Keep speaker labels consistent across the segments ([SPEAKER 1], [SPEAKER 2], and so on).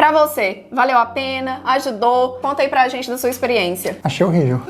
[SPEAKER 1] Pra você, valeu a pena? Ajudou? Conta aí pra gente da sua experiência.
[SPEAKER 2] Achei horrível.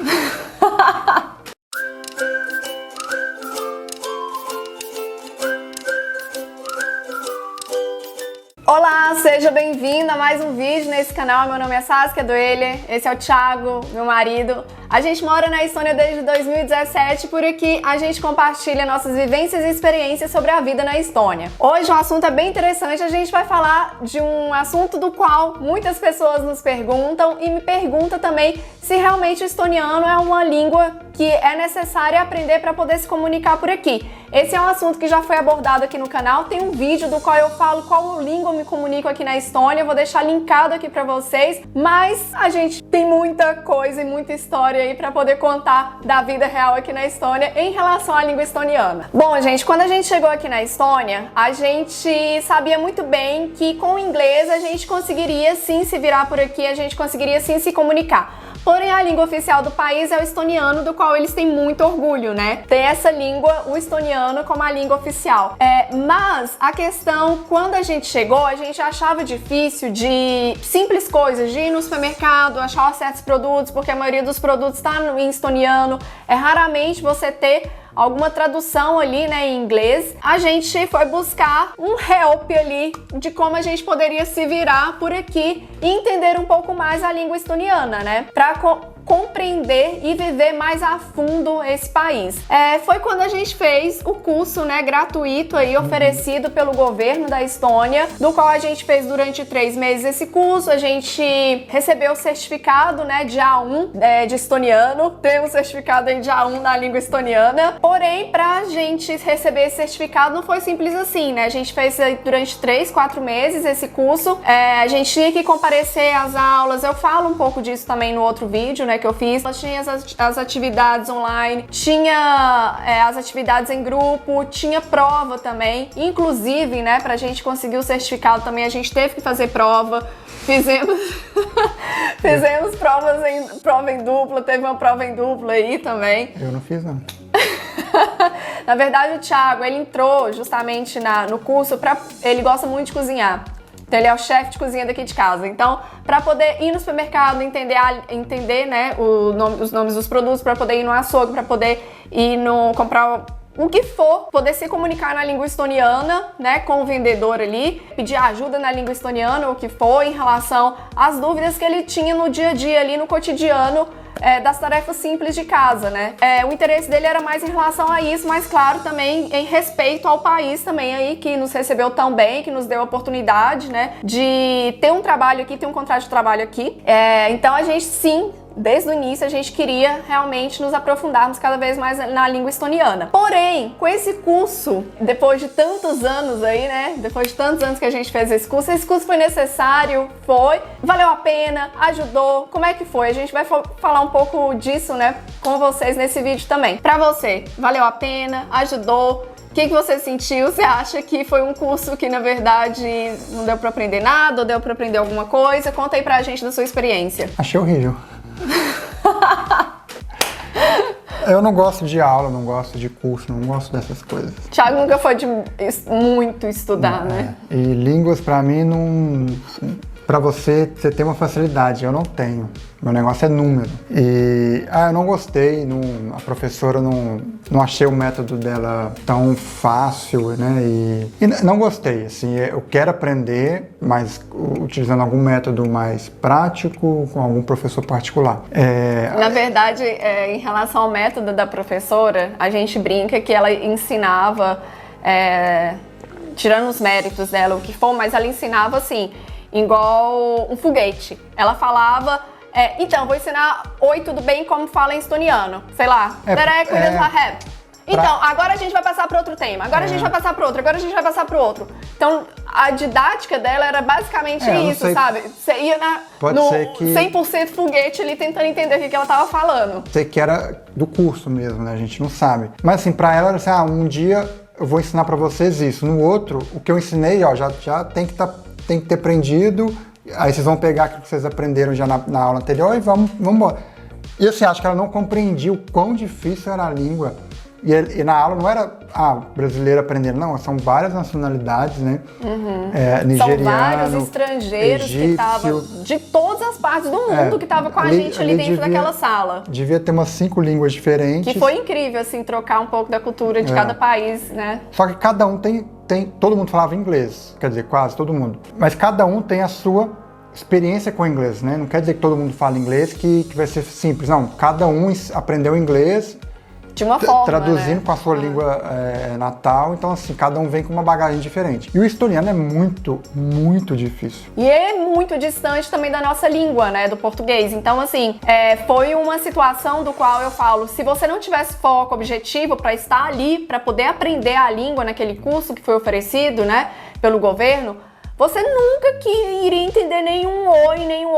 [SPEAKER 1] Olá, seja bem-vindo a mais um vídeo nesse canal. Meu nome é Saskia Doeller, esse é o Thiago, meu marido. A gente mora na Estônia desde 2017, por aqui a gente compartilha nossas vivências e experiências sobre a vida na Estônia. Hoje o assunto é bem interessante, a gente vai falar de um assunto do qual muitas pessoas nos perguntam e me perguntam também se realmente o estoniano é uma língua que é necessária aprender para poder se comunicar por aqui. Esse é um assunto que já foi abordado aqui no canal, tem um vídeo do qual eu falo qual língua eu me comunico aqui na Estônia, eu vou deixar linkado aqui para vocês, mas a gente tem muita coisa e muita história aí para poder contar da vida real aqui na Estônia em relação à língua estoniana. Bom, gente, quando a gente chegou aqui na Estônia, a gente sabia muito bem que com o inglês a gente conseguiria sim se virar por aqui, a gente conseguiria sim se comunicar. Porém, a língua oficial do país é o estoniano, do qual eles têm muito orgulho, né? Ter essa língua, o estoniano, como a língua oficial. Mas a questão, quando a gente chegou, a gente achava difícil de simples coisas, de ir no supermercado, achar certos produtos, porque a maioria dos produtos está em estoniano. É raramente você ter alguma tradução ali, né, em inglês. A gente foi buscar um help ali de como a gente poderia se virar por aqui e entender um pouco mais a língua estoniana, né, para compreender e viver mais a fundo esse país. Foi quando a gente fez o curso, né, gratuito aí oferecido pelo governo da Estônia, do qual a gente fez durante 3 meses esse curso. A gente recebeu o certificado, né, de A1 de estoniano, tem um certificado aí de A1 na língua estoniana. Porém, pra gente receber esse certificado não foi simples assim, né? A gente fez durante 3, 4 meses esse curso. A gente tinha que comparecer às aulas. Eu falo um pouco disso também no outro vídeo, né, que eu fiz. Tinha as atividades online, tinha as atividades em grupo, tinha prova também. Inclusive, né, pra gente conseguir o certificado também, a gente teve que fazer prova. Fizemos prova em dupla, teve uma prova em dupla aí também.
[SPEAKER 2] Eu não fiz, não.
[SPEAKER 1] Na verdade, o Thiago, ele entrou justamente no curso, ele gosta muito de cozinhar. Então ele é o chefe de cozinha daqui de casa. Então, para poder ir no supermercado, entender, né, os nomes dos produtos, para poder ir no açougue, para poder ir comprar o que for, poder se comunicar na língua estoniana, né, com o vendedor ali, pedir ajuda na língua estoniana, o que for, em relação às dúvidas que ele tinha no dia a dia ali, no cotidiano, das tarefas simples de casa, né? O interesse dele era mais em relação a isso, mas claro, também em respeito ao país também aí, que nos recebeu tão bem, que nos deu a oportunidade, né, de ter um trabalho aqui, ter um contrato de trabalho aqui. Então a gente sim, desde o início a gente queria realmente nos aprofundarmos cada vez mais na língua estoniana. Porém, com esse curso, depois de tantos anos aí, né? Depois de tantos anos que a gente fez esse curso foi necessário, valeu a pena, ajudou. Como é que foi? A gente vai falar um pouco disso, né, com vocês nesse vídeo também. Pra você, valeu a pena, ajudou? O que você sentiu? Você acha que foi um curso que, na verdade, não deu pra aprender nada ou deu pra aprender alguma coisa? Conta aí pra gente da sua experiência.
[SPEAKER 2] Achei horrível. Eu não gosto de aula, não gosto de curso, não gosto dessas coisas.
[SPEAKER 1] Thiago nunca foi de muito estudar, né?
[SPEAKER 2] E línguas pra mim não... Pra você ter uma facilidade, eu não tenho. Meu negócio é número. E eu não gostei, a professora não achei o método dela tão fácil, né? E não gostei, assim, eu quero aprender, mas utilizando algum método mais prático, com algum professor particular.
[SPEAKER 1] Na verdade, em relação ao método da professora, a gente brinca que ela ensinava, tirando os méritos dela, o que for, mas ela ensinava assim, igual um foguete. Ela falava, então, vou ensinar oi, tudo bem, como fala em estoniano. Sei lá, então, agora a gente vai passar para outro tema, agora a gente vai passar para outro, agora a gente vai passar para outro. Então, a didática dela era basicamente isso, sabe? Você ia no 100% foguete ali tentando entender o que ela tava falando.
[SPEAKER 2] Sei que era do curso mesmo, né? A gente não sabe. Mas assim, pra ela, assim, um dia eu vou ensinar pra vocês isso. No outro, o que eu ensinei, ó, já tem que ter aprendido. Aí vocês vão pegar aquilo que vocês aprenderam já na aula anterior e vamos embora. E assim, acho que ela não compreendia o quão difícil era a língua E na aula não era brasileiro aprendendo, não, são várias nacionalidades, né? Nigeriano,
[SPEAKER 1] são vários estrangeiros
[SPEAKER 2] egípcio,
[SPEAKER 1] que estavam de todas as partes do mundo que estavam com a gente ali dentro daquela sala.
[SPEAKER 2] Devia ter umas 5 línguas diferentes.
[SPEAKER 1] Que foi incrível, assim, trocar um pouco da cultura de cada país, né?
[SPEAKER 2] Só que cada um tem... Todo mundo falava inglês, quer dizer, quase todo mundo. Mas cada um tem a sua experiência com o inglês, né? Não quer dizer que todo mundo fala inglês que vai ser simples. Não, cada um aprendeu inglês
[SPEAKER 1] de uma forma,
[SPEAKER 2] traduzindo,
[SPEAKER 1] né?
[SPEAKER 2] com a sua língua natal. Então, assim, cada um vem com uma bagagem diferente. E o estoniano é muito, muito difícil.
[SPEAKER 1] E é muito distante também da nossa língua, né? Do português. Então, assim, foi uma situação do qual eu falo, se você não tivesse foco, objetivo para estar ali, para poder aprender a língua naquele curso que foi oferecido, né? Pelo governo, você nunca iria entender nenhum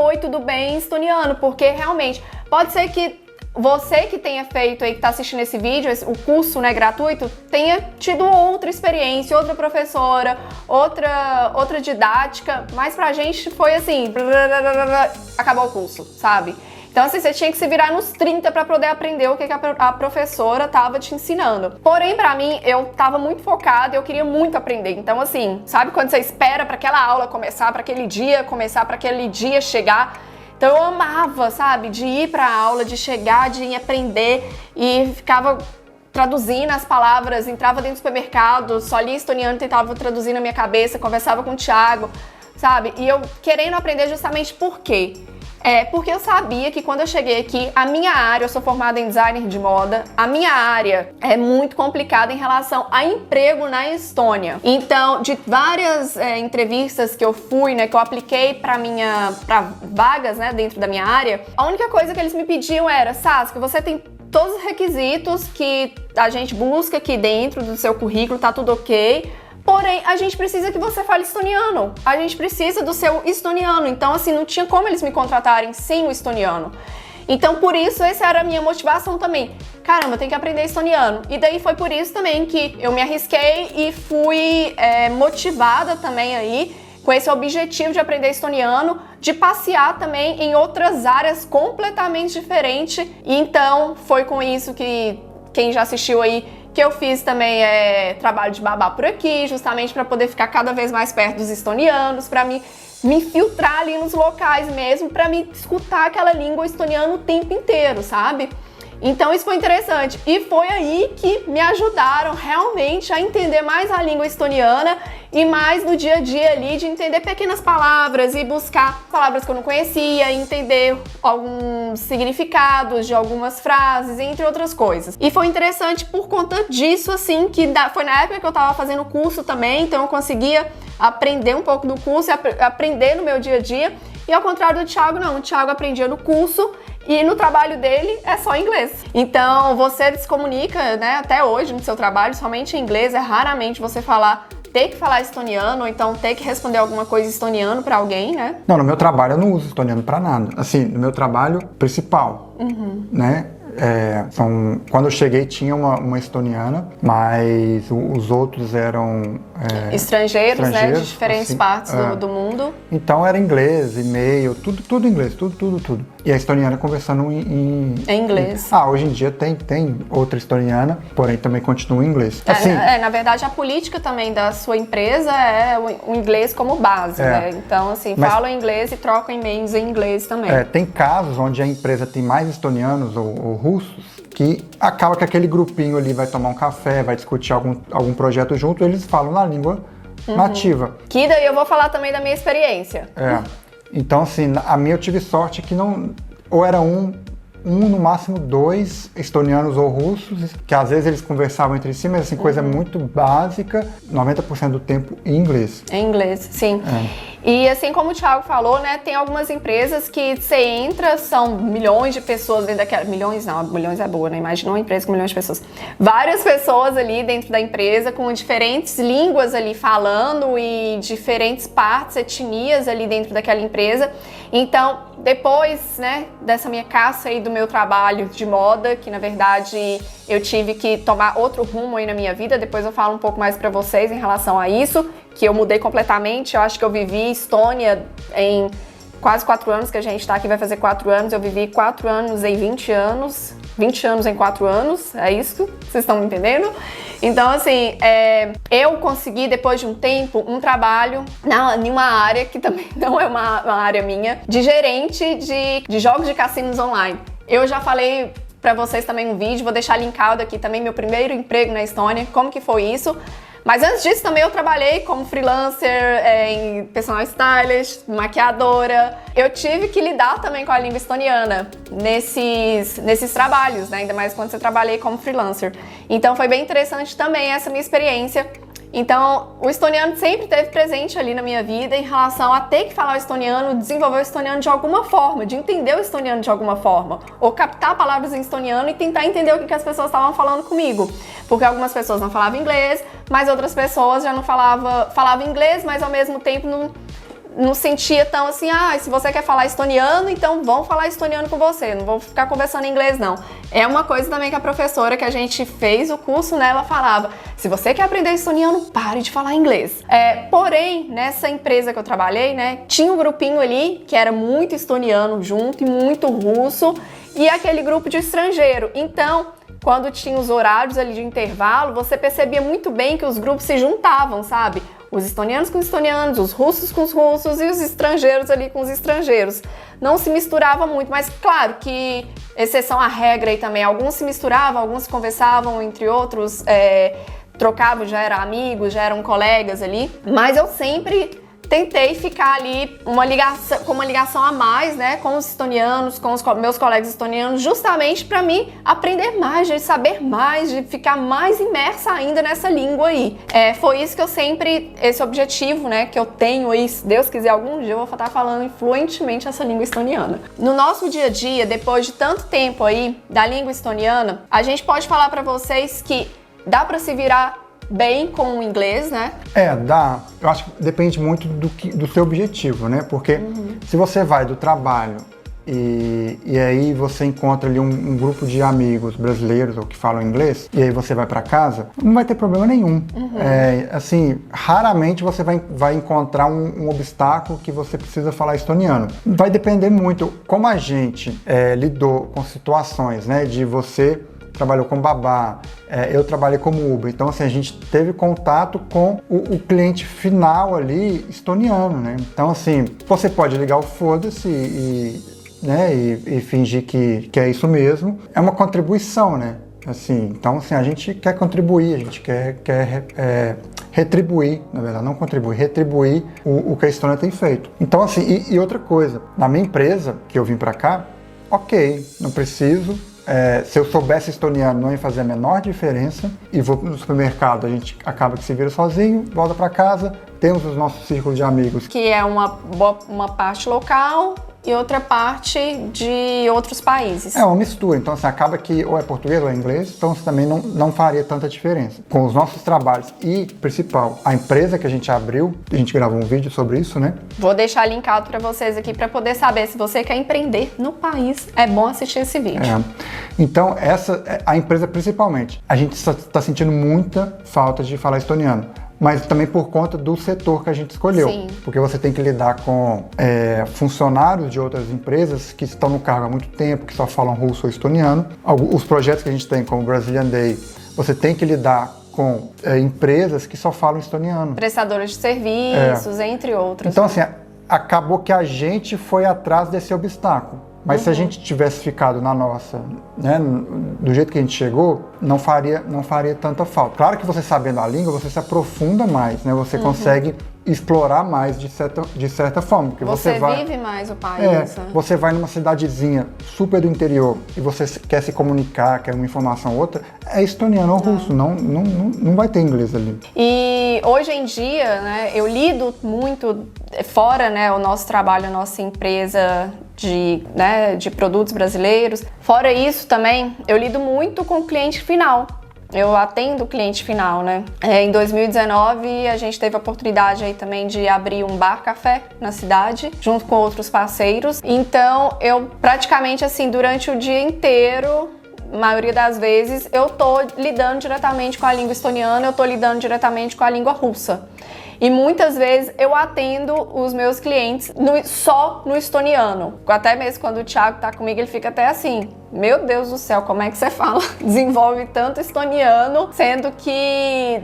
[SPEAKER 1] oi, tudo bem estoniano, porque realmente pode ser que você que tenha feito aí, que tá assistindo esse vídeo, o curso, né, gratuito, tenha tido outra experiência, outra professora, outra didática, mas pra gente foi assim, acabou o curso, sabe? Então, assim, você tinha que se virar nos 30 para poder aprender o que a professora tava te ensinando. Porém, pra mim, eu tava muito focada, eu queria muito aprender. Então, assim, sabe quando você espera para aquela aula começar, para aquele dia começar, para aquele dia chegar? Então eu amava, sabe, de ir pra aula, de chegar, de ir aprender e ficava traduzindo as palavras, entrava dentro do supermercado, só lia estoniano, tentava traduzir na minha cabeça, conversava com o Thiago, sabe? E eu querendo aprender justamente por quê? Porque eu sabia que quando eu cheguei aqui, a minha área, eu sou formada em designer de moda, a minha área é muito complicada em relação a emprego na Estônia. Então, de várias entrevistas que eu fui, né, que eu apliquei para vagas, né, dentro da minha área, a única coisa que eles me pediam era, Saskia, você tem todos os requisitos que a gente busca aqui dentro do seu currículo, tá tudo ok. Porém, a gente precisa que você fale estoniano. A gente precisa do seu estoniano. Então, assim, não tinha como eles me contratarem sem o estoniano. Então, por isso, essa era a minha motivação também. Caramba, eu tenho que aprender estoniano. E daí foi por isso também que eu me arrisquei e fui motivada também aí com esse objetivo de aprender estoniano, de passear também em outras áreas completamente diferentes. E então, foi com isso que quem já assistiu aí, que eu fiz também trabalho de babá por aqui, justamente para poder ficar cada vez mais perto dos estonianos, para me infiltrar ali nos locais mesmo, para me escutar aquela língua estoniana o tempo inteiro, sabe? Então isso foi interessante e foi aí que me ajudaram realmente a entender mais a língua estoniana e mais no dia a dia ali de entender pequenas palavras e buscar palavras que eu não conhecia, entender alguns significados de algumas frases, entre outras coisas. E foi interessante por conta disso, assim, que foi na época que eu tava fazendo o curso também, então eu conseguia aprender um pouco do curso e aprender no meu dia a dia. E ao contrário do Thiago, não, o Thiago aprendia no curso e no trabalho dele é só inglês. Então você se comunica, né, até hoje no seu trabalho somente em inglês, raramente você ter que falar estoniano ou então ter que responder alguma coisa estoniano pra alguém, né?
[SPEAKER 2] Não, no meu trabalho eu não uso estoniano pra nada. Assim, no meu trabalho principal, né? Quando eu cheguei tinha uma estoniana, mas os outros eram
[SPEAKER 1] estrangeiros, né, de diferentes
[SPEAKER 2] assim,
[SPEAKER 1] partes do mundo.
[SPEAKER 2] Então era inglês, e-mail, tudo inglês, tudo. E a estoniana conversando em
[SPEAKER 1] inglês.
[SPEAKER 2] Hoje em dia tem outra estoniana, porém também continua em inglês. Assim,
[SPEAKER 1] na verdade a política também da sua empresa é o inglês como base, né? Então assim, falam inglês e trocam e-mails em inglês também.
[SPEAKER 2] Tem casos onde a empresa tem mais estonianos ou russos, que acaba que aquele grupinho ali vai tomar um café, vai discutir algum projeto junto, eles falam na língua nativa.
[SPEAKER 1] Que daí eu vou falar também da minha experiência.
[SPEAKER 2] Então, assim, a minha eu tive sorte que não... Ou era no máximo 2 estonianos ou russos, que às vezes eles conversavam entre si, mas assim, coisa muito básica, 90% do tempo em inglês.
[SPEAKER 1] Em inglês, sim. E assim como o Thiago falou, né, tem algumas empresas que você entra, são milhões de pessoas dentro daquela... Milhões é boa, né? Imagina uma empresa com milhões de pessoas. Várias pessoas ali dentro da empresa com diferentes línguas ali falando e diferentes partes, etnias ali dentro daquela empresa. Então, depois, né, dessa minha caça aí do meu trabalho de moda, que na verdade eu tive que tomar outro rumo aí na minha vida, depois eu falo um pouco mais pra vocês em relação a isso, que eu mudei completamente. Eu acho que eu vivi Estônia em quase 4 anos que a gente tá aqui, vai fazer 4 anos. Eu vivi 4 anos em 20 anos. 20 anos em 4 anos, é isso? Vocês estão me entendendo? Então, assim, eu consegui, depois de um tempo, um trabalho em uma área que também não é uma área minha, de gerente de jogos de cassinos online. Eu já falei pra vocês também um vídeo, vou deixar linkado aqui também, meu primeiro emprego na Estônia, como que foi isso. Mas antes disso também eu trabalhei como freelancer, em personal stylist, maquiadora. Eu tive que lidar também com a língua estoniana nesses trabalhos, né? Ainda mais quando eu trabalhei como freelancer. Então foi bem interessante também essa minha experiência. Então, o estoniano sempre esteve presente ali na minha vida em relação a ter que falar o estoniano, desenvolver o estoniano de alguma forma, de entender o estoniano de alguma forma, ou captar palavras em estoniano e tentar entender o que as pessoas estavam falando comigo. Porque algumas pessoas não falavam inglês, mas outras pessoas já não falavam inglês, mas ao mesmo tempo não sentia tão assim, se você quer falar estoniano, então vão falar estoniano com você, não vou ficar conversando em inglês não. É uma coisa também que a professora que a gente fez o curso, né, ela falava, se você quer aprender estoniano, pare de falar inglês. Porém, nessa empresa que eu trabalhei, né, tinha um grupinho ali que era muito estoniano junto e muito russo, e aquele grupo de estrangeiro. Então, quando tinha os horários ali de intervalo, você percebia muito bem que os grupos se juntavam, sabe? Os estonianos com os estonianos, os russos com os russos e os estrangeiros ali com os estrangeiros. Não se misturava muito, mas claro que, exceção à regra aí também, alguns se misturavam, alguns se conversavam, entre outros, trocavam, já eram amigos, já eram colegas ali. Mas eu sempre tentei ficar ali com uma ligação a mais, né, com os estonianos, com os meus colegas estonianos, justamente para mim aprender mais, de saber mais, de ficar mais imersa ainda nessa língua aí. Foi isso que eu sempre, esse objetivo, né, que eu tenho aí, se Deus quiser, algum dia eu vou estar falando fluentemente essa língua estoniana. No nosso dia a dia, depois de tanto tempo aí da língua estoniana, a gente pode falar para vocês que dá para se virar bem com o inglês, né?
[SPEAKER 2] Dá. Eu acho que depende muito do seu objetivo, né? Porque se você vai do trabalho e aí você encontra ali um grupo de amigos brasileiros ou que falam inglês, e aí você vai para casa, não vai ter problema nenhum. Assim, raramente você vai encontrar um obstáculo que você precisa falar estoniano. Vai depender muito como a gente lidou com situações, né? De você trabalhou como babá, eu trabalhei como Uber. Então, assim, a gente teve contato com o cliente final ali estoniano, né? Então, assim, você pode ligar o foda-se e fingir que é isso mesmo. É uma contribuição, né? Assim, então, assim, a gente quer contribuir, a gente quer retribuir, na verdade, não contribuir, retribuir o que a Estônia tem feito. Então, assim, e outra coisa, na minha empresa, que eu vim pra cá, ok, não preciso. Se eu soubesse estoniano, não ia fazer a menor diferença. E vou no supermercado, a gente acaba que se vira sozinho, volta para casa, temos os nossos círculos de amigos.
[SPEAKER 1] Que é uma parte local e outra parte de outros países.
[SPEAKER 2] É uma mistura, então assim, acaba que ou é português ou é inglês, então isso também não faria tanta diferença. Com os nossos trabalhos e, principal, a empresa que a gente abriu, a gente gravou um vídeo sobre isso, né?
[SPEAKER 1] Vou deixar linkado para vocês aqui para poder saber se você quer empreender no país, é bom assistir esse vídeo.
[SPEAKER 2] Então, a empresa principalmente, a gente está sentindo muita falta de falar estoniano. Mas também por conta do setor que a gente escolheu.
[SPEAKER 1] Sim.
[SPEAKER 2] Porque você tem que lidar com funcionários de outras empresas que estão no cargo há muito tempo, que só falam russo ou estoniano. Os projetos que a gente tem, como o Brazilian Day, você tem que lidar com empresas que só falam estoniano.
[SPEAKER 1] Prestadores de serviços, entre outros.
[SPEAKER 2] Então, assim, acabou que a gente foi atrás desse obstáculo. Mas se a gente tivesse ficado na nossa, né, do jeito que a gente chegou, não faria tanta falta. Claro que você sabendo a língua, você se aprofunda mais, né? Você consegue explorar mais de certa forma. Porque
[SPEAKER 1] você vive mais o país. Né?
[SPEAKER 2] Você vai numa cidadezinha super do interior e você quer se comunicar, quer uma informação ou outra, é estoniano ou russo, não vai ter inglês ali.
[SPEAKER 1] E hoje em dia, né, eu lido muito, fora, né, o nosso trabalho, a nossa empresa de produtos brasileiros. Fora isso também, eu lido muito com o cliente final. Eu atendo o cliente final, né? Em 2019, a gente teve a oportunidade aí também de abrir um bar-café na cidade, junto com outros parceiros. Então, eu praticamente, assim, durante o dia inteiro, maioria das vezes, eu tô lidando diretamente com a língua estoniana, eu tô lidando diretamente com a língua russa. E muitas vezes eu atendo os meus clientes só no estoniano. Até mesmo quando o Thiago tá comigo, ele fica até assim: meu Deus do céu, como é que você fala? Desenvolve tanto estoniano, sendo que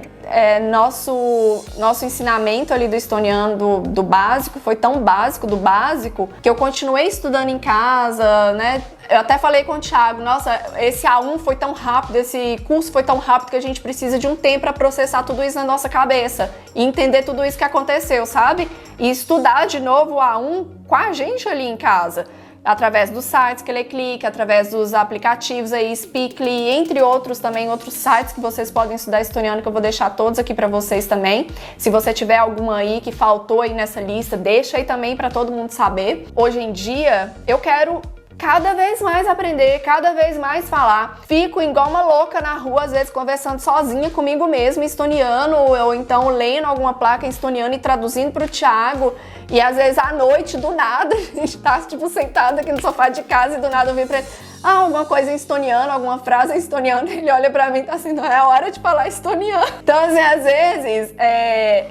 [SPEAKER 1] nosso ensinamento ali do estoniano, do básico, foi tão básico do básico, que eu continuei estudando em casa, né? Eu até falei com o Thiago: nossa, esse A1 foi tão rápido, esse curso foi tão rápido que a gente precisa de um tempo para processar tudo isso na nossa cabeça e entender tudo isso que aconteceu, sabe? E estudar de novo o A1 com a gente ali em casa, através dos sites que ele clica, através dos aplicativos aí, Speakly, entre outros também, outros sites que vocês podem estudar estoniano, que eu vou deixar todos aqui para vocês também. Se você tiver alguma aí que faltou aí nessa lista, deixa aí também para todo mundo saber. Hoje em dia, eu quero cada vez mais aprender, cada vez mais falar. Fico igual uma louca na rua, às vezes conversando sozinha comigo mesma em estoniano, ou então lendo alguma placa em estoniano e traduzindo pro Thiago. E às vezes à noite, do nada, a gente tá tipo sentado aqui no sofá de casa e do nada eu vim pra ele: alguma coisa em estoniano, alguma frase em estoniano. Ele olha pra mim e tá assim: não é hora de falar estoniano. Então, assim, às vezes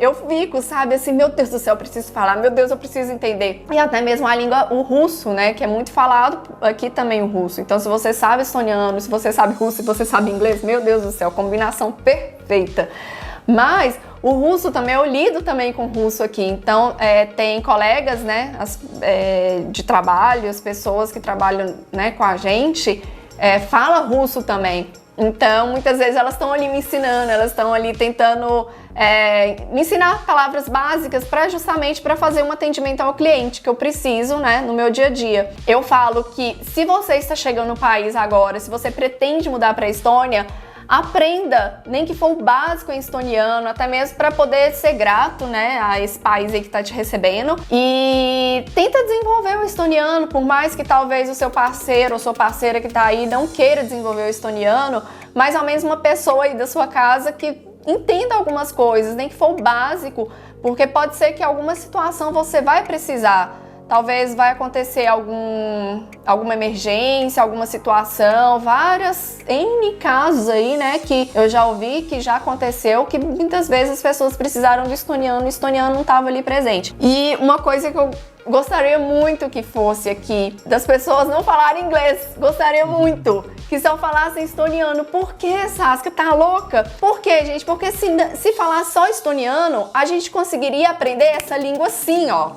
[SPEAKER 1] eu fico, sabe, assim, meu Deus do céu, eu preciso falar, meu Deus, eu preciso entender. E até mesmo a língua, o russo, né, que é muito falado aqui também, o russo. Então, se você sabe estoniano, se você sabe russo, se você sabe inglês, meu Deus do céu, combinação perfeita. Mas o russo também, eu lido também com russo aqui, então tem colegas, né, de trabalho, as pessoas que trabalham, né, com a gente, fala russo também. Então, muitas vezes elas estão ali me ensinando, elas estão ali tentando me ensinar palavras básicas justamente para fazer um atendimento ao cliente que eu preciso, né, no meu dia a dia. Eu falo que se você está chegando no país agora, se você pretende mudar para a Estônia, aprenda, nem que for o básico em estoniano, até mesmo para poder ser grato, né, a esse país aí que tá te recebendo. E tenta desenvolver o estoniano, por mais que talvez o seu parceiro ou sua parceira que tá aí não queira desenvolver o estoniano, mas ao menos uma pessoa aí da sua casa que entenda algumas coisas, nem que for o básico, porque pode ser que em alguma situação você vai precisar. Talvez vai acontecer alguma emergência, alguma situação, várias N casos aí, né, que eu já ouvi que já aconteceu, que muitas vezes as pessoas precisaram de estoniano e o estoniano não estava ali presente. E uma coisa que eu gostaria muito que fosse aqui, das pessoas não falarem inglês, gostaria muito que só falassem estoniano. Por que, Saskia? Tá louca? Por quê, gente? Porque se falar só estoniano, a gente conseguiria aprender essa língua assim, ó.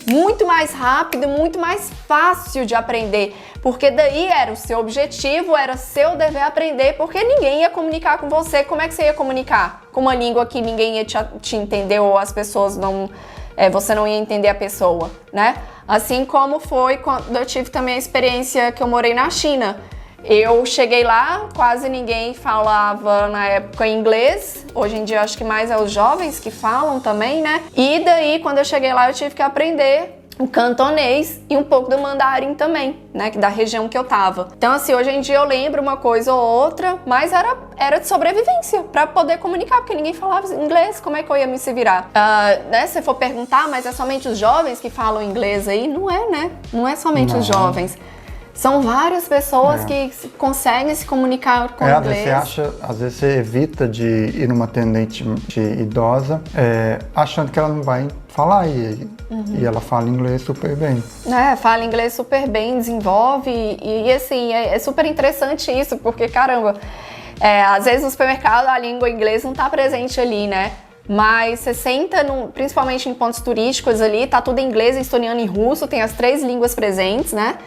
[SPEAKER 1] Muito mais rápido, muito mais fácil de aprender, porque daí era o seu objetivo, era seu dever aprender, porque ninguém ia comunicar com você. Como é que você ia comunicar? Com uma língua que ninguém ia te entender, ou as pessoas não... você não ia entender a pessoa, né? Assim como foi quando eu tive também a experiência que eu morei na China. Eu cheguei lá, quase ninguém falava na época inglês. Hoje em dia acho que mais é os jovens que falam também, né? E daí, quando eu cheguei lá, eu tive que aprender o cantonês e um pouco do mandarim também, né? Da região que eu tava. Então, assim, hoje em dia eu lembro uma coisa ou outra, mas era de sobrevivência, pra poder comunicar, porque ninguém falava inglês, como é que eu ia me se virar? Né? Se for perguntar, mas é somente os jovens que falam inglês aí? Não é, né? Não é somente os jovens. São várias pessoas que conseguem se comunicar com inglês.
[SPEAKER 2] Às vezes você evita de ir numa atendente idosa achando que ela não vai falar e ela fala inglês super bem.
[SPEAKER 1] Fala inglês super bem, desenvolve e assim, é super interessante isso, porque caramba, às vezes no supermercado a língua inglesa não tá presente ali, né? Mas você senta, principalmente em pontos turísticos ali, tá tudo em inglês, estoniano e russo, tem as 3 línguas presentes, né?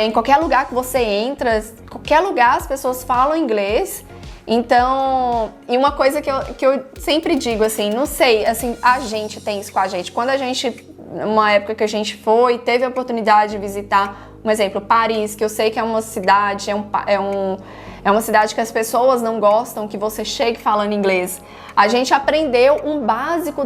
[SPEAKER 1] Em qualquer lugar que você entra, qualquer lugar as pessoas falam inglês. Então, e uma coisa que eu sempre digo, assim, não sei, assim, a gente tem isso com a gente. Quando a gente, numa época que a gente teve a oportunidade de visitar, um exemplo, Paris, que eu sei que é uma cidade, é uma cidade que as pessoas não gostam que você chegue falando inglês. A gente aprendeu um básico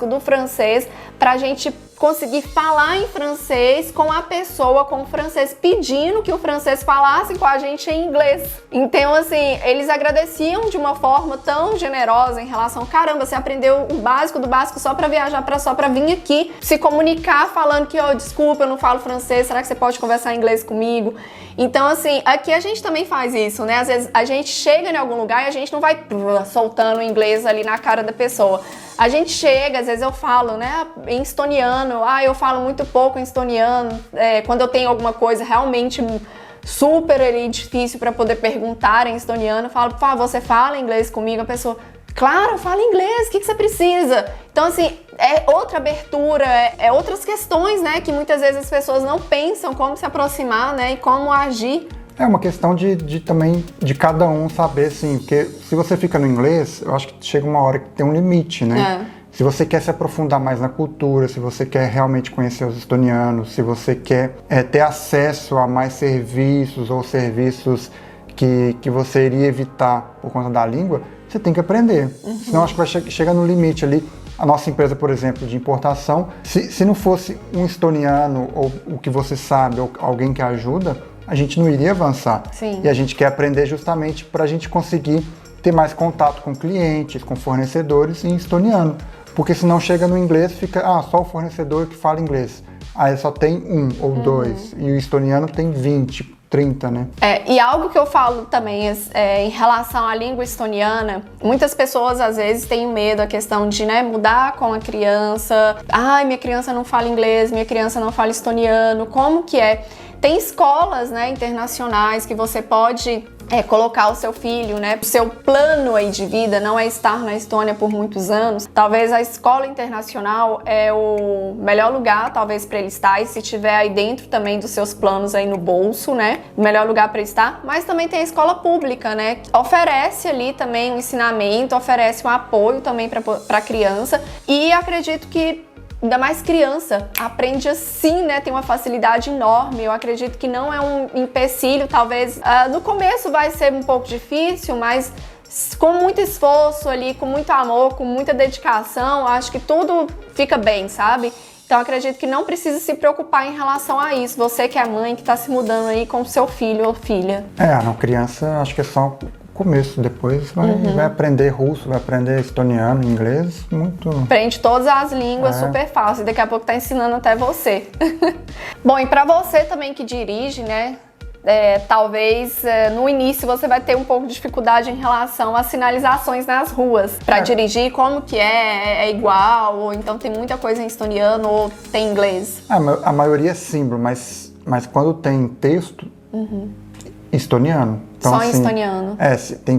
[SPEAKER 1] do francês pra gente conseguir falar em francês com a pessoa, com o francês, pedindo que o francês falasse com a gente em inglês. Então, assim, eles agradeciam de uma forma tão generosa em relação, caramba, você aprendeu o básico do básico só pra viajar, só pra vir aqui, se comunicar falando que, desculpa, eu não falo francês, será que você pode conversar em inglês comigo? Então, assim, aqui a gente também faz isso, né? Às vezes a gente chega em algum lugar e a gente não vai soltando o inglês ali na cara da pessoa. A gente chega, às vezes eu falo, né, em estoniano, eu falo muito pouco em estoniano, quando eu tenho alguma coisa realmente super ali, difícil para poder perguntar em estoniano, eu falo, por favor, você fala inglês comigo? A pessoa, claro, fala inglês, o que você precisa? Então, assim, é outra abertura, é outras questões, né, que muitas vezes as pessoas não pensam como se aproximar, né, e como agir.
[SPEAKER 2] É uma questão também de cada um saber, assim, porque se você fica no inglês, eu acho que chega uma hora que tem um limite, né? Se você quer se aprofundar mais na cultura, se você quer realmente conhecer os estonianos, se você quer ter acesso a mais serviços ou serviços que você iria evitar por conta da língua, você tem que aprender. Senão acho que vai chegar no limite ali. A nossa empresa, por exemplo, de importação, se não fosse um estoniano ou o que você sabe, ou alguém que ajuda, a gente não iria avançar.
[SPEAKER 1] Sim.
[SPEAKER 2] E a gente quer aprender justamente para a gente conseguir ter mais contato com clientes, com fornecedores em estoniano. Porque senão chega no inglês, fica, só o fornecedor que fala inglês. Aí só tem um ou dois. E o estoniano tem 20, 30, né?
[SPEAKER 1] E algo que eu falo também em relação à língua estoniana, muitas pessoas às vezes têm medo, a questão de, né, mudar com a criança. Minha criança não fala inglês, minha criança não fala estoniano, como que é? Tem escolas, né, internacionais que você pode colocar o seu filho, né? O seu plano aí de vida não é estar na Estônia por muitos anos. Talvez a escola internacional é o melhor lugar, talvez, para ele estar. E se tiver aí dentro também dos seus planos aí no bolso, né? O melhor lugar para ele estar. Mas também tem a escola pública, né? Que oferece ali também um ensinamento, oferece um apoio também para a criança. E acredito que ainda mais criança, aprende assim, né? Tem uma facilidade enorme. Eu acredito que não é um empecilho, talvez no começo vai ser um pouco difícil, mas com muito esforço ali, com muito amor, com muita dedicação, acho que tudo fica bem, sabe? Então acredito que não precisa se preocupar em relação a isso. Você que é mãe, que está se mudando aí com o seu filho ou filha.
[SPEAKER 2] Não, criança, acho que é só começo, depois vai aprender russo, vai aprender estoniano, inglês, muito...
[SPEAKER 1] Aprende todas as línguas, super fácil, daqui a pouco tá ensinando até você. Bom, e pra você também que dirige, né, talvez no início você vai ter um pouco de dificuldade em relação às sinalizações nas ruas. Pra dirigir, como que é igual, ou então tem muita coisa em estoniano, ou tem inglês?
[SPEAKER 2] A maioria é símbolo, mas quando tem texto... Estoniano. Então,
[SPEAKER 1] só em estoniano.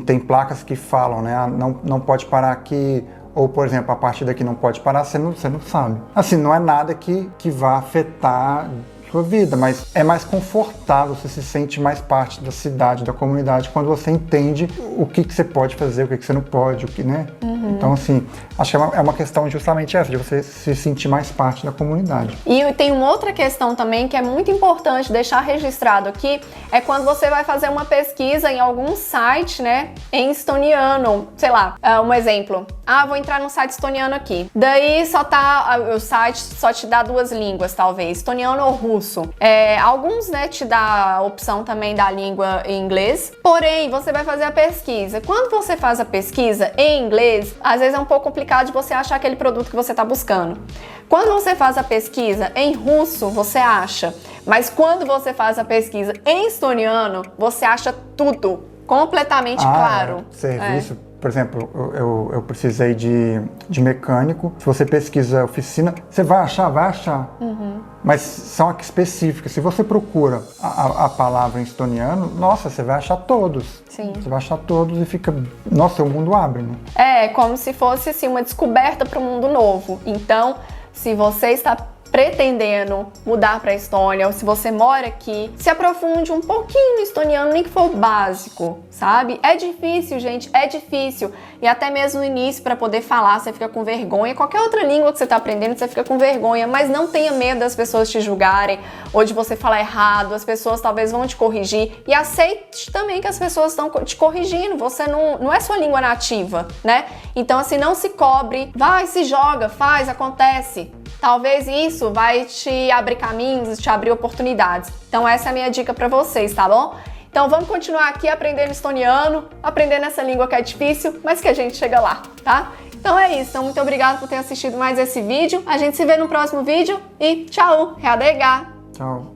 [SPEAKER 2] Tem placas que falam, né? Não pode parar aqui, ou, por exemplo, a partir daqui não pode parar, você não sabe. Assim, não é nada que vá afetar sua vida, mas é mais confortável, você se sente mais parte da cidade, da comunidade, quando você entende o que você pode fazer, o que você não pode, o que, né? Então, assim, acho que é uma questão justamente essa, de você se sentir mais parte da comunidade.
[SPEAKER 1] E tem uma outra questão também que é muito importante deixar registrado aqui, é quando você vai fazer uma pesquisa em algum site, né, em estoniano, sei lá, um exemplo. Vou entrar no site estoniano aqui. Daí o site só te dá duas línguas, talvez, estoniano ou russo. Alguns, né, te dá a opção também da língua em inglês, porém, você vai fazer a pesquisa. Quando você faz a pesquisa em inglês, às vezes é um pouco complicado de você achar aquele produto que você está buscando. Quando você faz a pesquisa em russo, você acha, mas quando você faz a pesquisa em estoniano, você acha tudo completamente claro.
[SPEAKER 2] Serviço. Por exemplo, eu precisei de mecânico. Se você pesquisa oficina, você vai achar. Mas são específicas. Se você procura a palavra em estoniano, nossa, você vai achar todos.
[SPEAKER 1] Sim.
[SPEAKER 2] Você vai achar todos e fica... Nossa, o mundo abre, né?
[SPEAKER 1] É como se fosse assim, uma descoberta para um mundo novo. Então, se você está pretendendo mudar para a Estônia, ou se você mora aqui, se aprofunde um pouquinho no estoniano, nem que for básico, sabe? É difícil, gente, é difícil. E até mesmo no início, para poder falar, você fica com vergonha. Qualquer outra língua que você está aprendendo, você fica com vergonha, mas não tenha medo das pessoas te julgarem, ou de você falar errado, as pessoas talvez vão te corrigir. E aceite também que as pessoas estão te corrigindo, você não é sua língua nativa, né? Então, assim, não se cobre, vai, se joga, faz, acontece. Talvez isso vai te abrir caminhos, te abrir oportunidades. Então essa é a minha dica para vocês, tá bom? Então vamos continuar aqui aprendendo estoniano, aprendendo essa língua que é difícil, mas que a gente chega lá, tá? Então é isso. Então muito obrigada por ter assistido mais esse vídeo. A gente se vê no próximo vídeo e tchau! Headega!
[SPEAKER 2] Tchau!